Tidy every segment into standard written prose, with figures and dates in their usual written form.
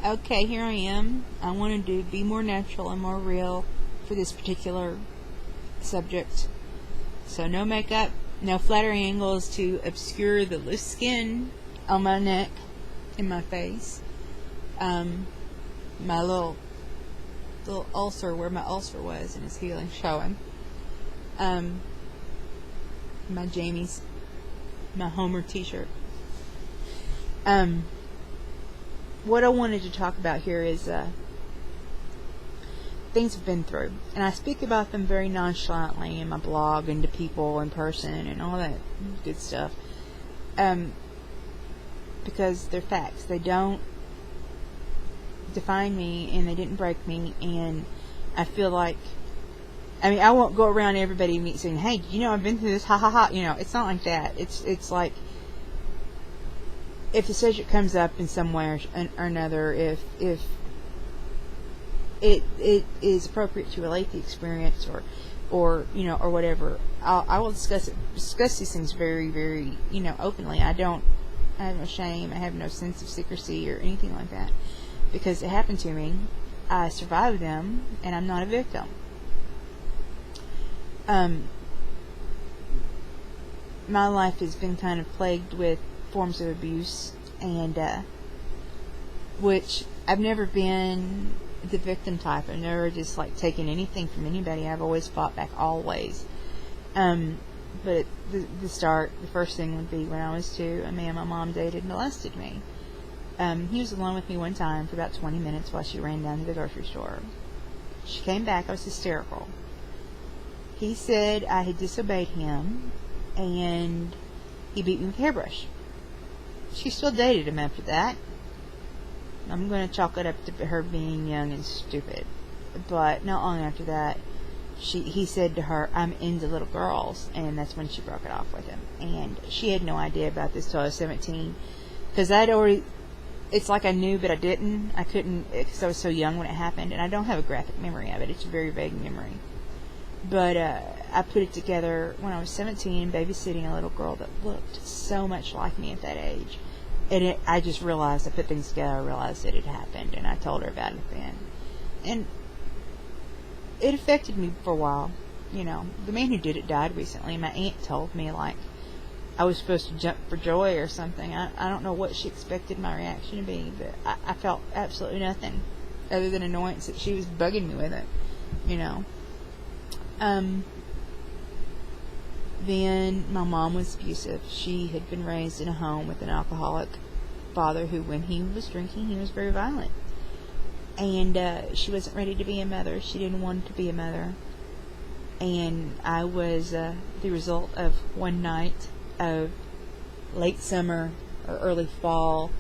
okay, here I am. I wanted to be more natural and more real for this particular subject. So no makeup, no flattering angles to obscure the loose skin on my neck and my face. My little ulcer where my ulcer was and it's healing showing. My Jamie's, my Homer t-shirt. What I wanted to talk about here is things I've been through, and I speak about them very nonchalantly in my blog and to people in person and all that good stuff, because they're facts. They don't define me and they didn't break me, and I feel like, I won't go around everybody meet saying, hey, I've been through this, ha ha ha. It's not like that. It's like, if the subject comes up in some way or another, if it is appropriate to relate the experience or whatever, I will discuss these things very, very, openly. I have no shame. I have no sense of secrecy or anything like that, because it happened to me. I survived them, and I'm not a victim. My life has been kind of plagued with forms of abuse, and which I've never been the victim type. I've never just taken anything from anybody. I've always fought back, always. But the first thing would be when I was 2, a man my mom dated molested me. He was alone with me one time for about 20 minutes while she ran down to the grocery store. She came back. I was hysterical. He said I had disobeyed him, and he beat me with a hairbrush. She still dated him after that. I'm going to chalk it up to her being young and stupid. But not long after that, he said to her, I'm into little girls, and that's when she broke it off with him. And she had no idea about this till I was 17, because it's like I knew, but I didn't. I couldn't, because I was so young when it happened, and I don't have a graphic memory of it. It's a very vague memory. But I put it together when I was 17, babysitting a little girl that looked so much like me at that age. And I just realized, I put things together, I realized that it happened, and I told her about it then. And it affected me for a while. The man who did it died recently, and my aunt told me, I was supposed to jump for joy or something. I don't know what she expected my reaction to be, but I felt absolutely nothing other than annoyance that she was bugging me with it, Then my mom was abusive. She had been raised in a home with an alcoholic father who, when he was drinking, he was very violent. And she wasn't ready to be a mother. She didn't want to be a mother. And I was the result of one night of late summer or early fall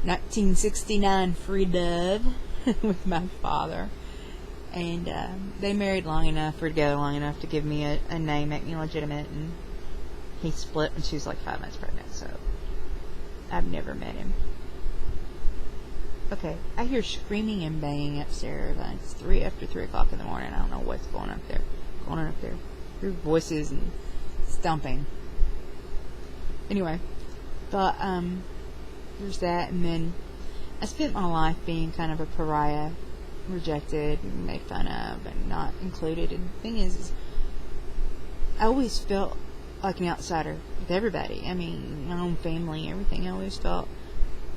1969 free love with my father. And they married long enough, or together long enough to give me a name, make me legitimate, and he split when she was 5 months pregnant, so I've never met him. Okay, I hear screaming and banging upstairs. It's after 3 o'clock in the morning. I don't know what's going on up there. I hear voices and stomping. Anyway, but there's that, and then I spent my life being kind of a pariah, rejected and made fun of and not included. And the thing is I always felt like an outsider with everybody. My own family, everything. I always felt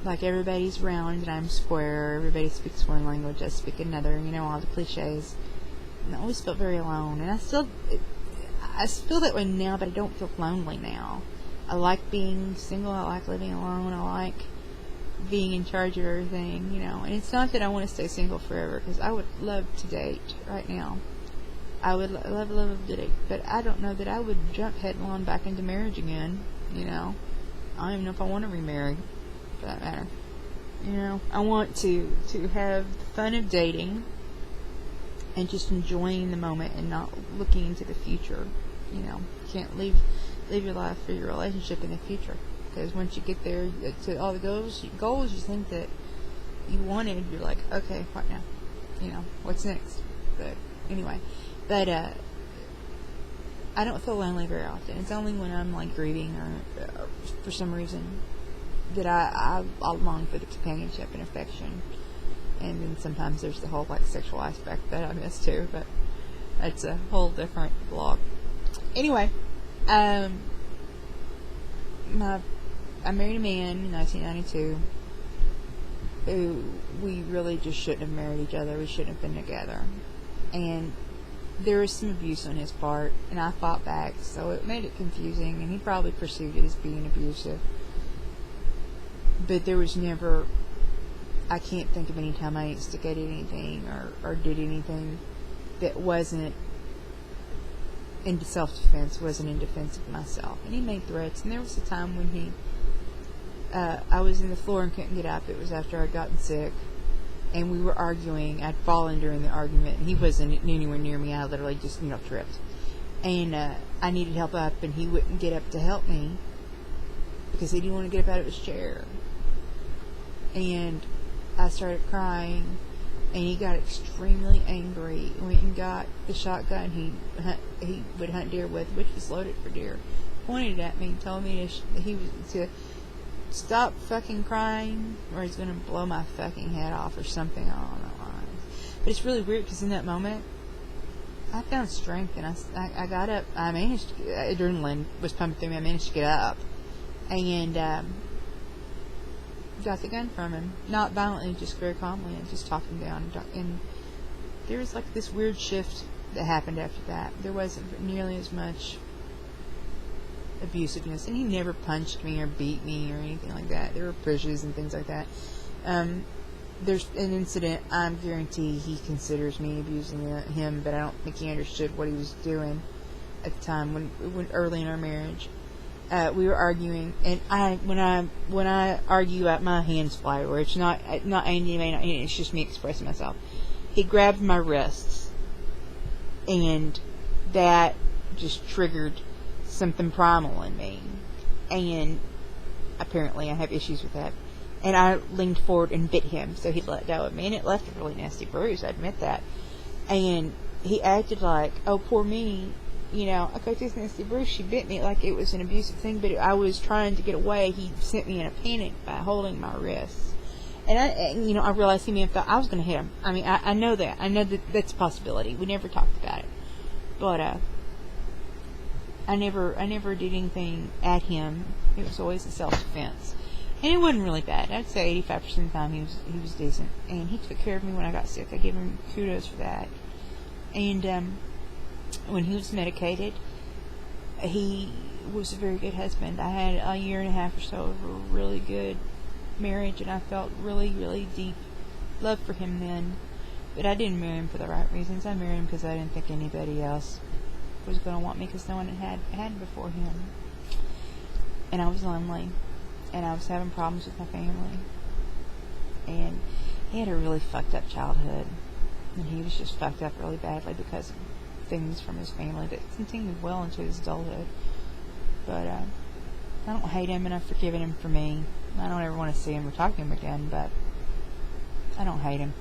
like everybody's round and I'm square. Everybody speaks one language, I speak another, all the cliches. And I always felt very alone. And I still feel that way now, but I don't feel lonely now. I like being single. I like living alone. I like being in charge of everything, And it's not that I want to stay single forever, because I would love to date right now. I would love to date, but I don't know that I would jump headlong back into marriage again, I don't even know if I want to remarry, for that matter. I want to have the fun of dating and just enjoying the moment and not looking into the future. You can't leave your life for your relationship in the future. Because once you get there to all the goals you think that you wanted, you're like, okay, what now? What's next? But anyway, I don't feel lonely very often. It's only when I'm grieving or for some reason that I long for the companionship and affection And then sometimes there's the whole like sexual aspect that I miss too, but that's a whole different vlog. Anyway, I married a man in 1992 who we really just shouldn't have married each other. We shouldn't have been together. And there was some abuse on his part, and I fought back, so it made it confusing, and he probably perceived it as being abusive. But there was never, I can't think of any time I instigated anything or did anything that wasn't in self-defense, wasn't in defense of myself. And he made threats, and there was a time when I was in the floor and couldn't get up. It was after I'd gotten sick, and we were arguing. I'd fallen during the argument, and he wasn't anywhere near me. I literally just, tripped. And I needed help up, and he wouldn't get up to help me because he didn't want to get up out of his chair. And I started crying, and he got extremely angry. Went and got the shotgun he would hunt deer with, which was loaded for deer. Pointed at me, told me to stop fucking crying, or he's gonna blow my fucking head off, or something. I don't know why. But it's really weird because in that moment, I found strength, and I got up. I managed. Adrenaline was pumping through me. I managed to get up, and got the gun from him. Not violently, just very calmly, and just talked him down. And there was like this weird shift that happened after that. There wasn't nearly as much abusiveness, and he never punched me or beat me or anything like that. There were pushes and things like that. There's an incident, I guarantee he considers me abusing him, but I don't think he understood what he was doing at the time when early in our marriage. We were arguing, and when I argue, my hands fly everywhere. It's not Andy, it's just me expressing myself. He grabbed my wrists, and that just triggered something primal in me, and apparently I have issues with that. And I leaned forward and bit him, so he let go of me, and it left a really nasty bruise, I admit that. And he acted like, oh, poor me, I got this nasty bruise, she bit me, like it was an abusive thing, but I was trying to get away. He sent me in a panic by holding my wrists. And I realized he may have thought I was going to hit him. I mean, I know that. I know that that's a possibility. We never talked about it. But, I never did anything at him. It was always in self-defense. And it wasn't really bad. I'd say 85% of the time he was decent. And he took care of me when I got sick. I give him kudos for that. And when he was medicated, he was a very good husband. I had a year and a half or so of a really good marriage, and I felt really, really deep love for him then. But I didn't marry him for the right reasons. I married him because I didn't think anybody else was going to want me, because no one had before him. And I was lonely, and I was having problems with my family, and he had a really fucked up childhood, and he was just fucked up really badly because of things from his family that continued well into his adulthood. But I don't hate him, and I've forgiven him for me. I don't ever want to see him or talk to him again, but I don't hate him.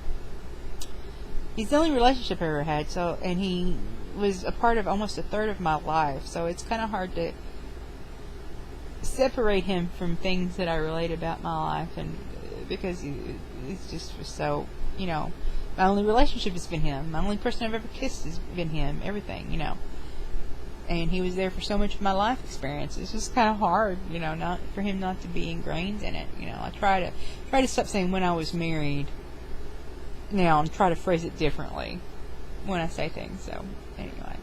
He's the only relationship I ever had, and he was a part of almost a third of my life, so it's kind of hard to separate him from things that I relate about my life, and because it's just so, my only relationship has been him. My only person I've ever kissed has been him. Everything, and he was there for so much of my life experience. It's just kind of hard, not for him not to be ingrained in it. I try to stop saying when I was married now and try to phrase it differently when I say things. So anyway,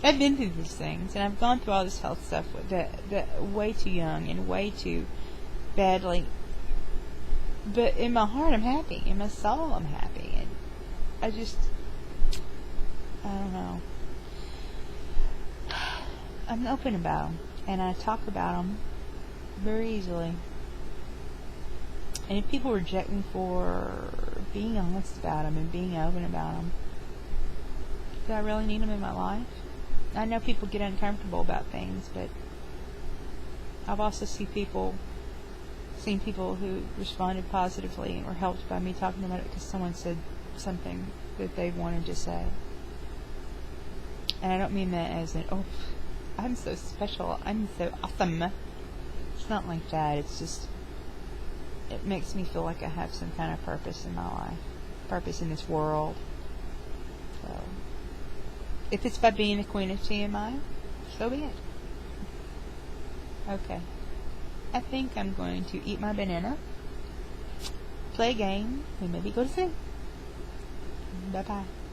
I've been through these things, and I've gone through all this health stuff that way too young and way too badly. But in my heart, I'm happy. In my soul, I'm happy. And I don't know. I'm open about them, and I talk about them very easily. And if people reject me for being honest about them and being open about them, do I really need them in my life? I know people get uncomfortable about things, but I've also seen people who responded positively and were helped by me talking about it because someone said something that they wanted to say. And I don't mean that as in, oh, I'm so special, I'm so awesome. It's not like that. It's just, it makes me feel like I have some kind of purpose in my life. purpose in this world. So, if it's by being the queen of TMI, so be it. Okay. I think I'm going to eat my banana, play a game, and maybe go to sleep. Bye-bye.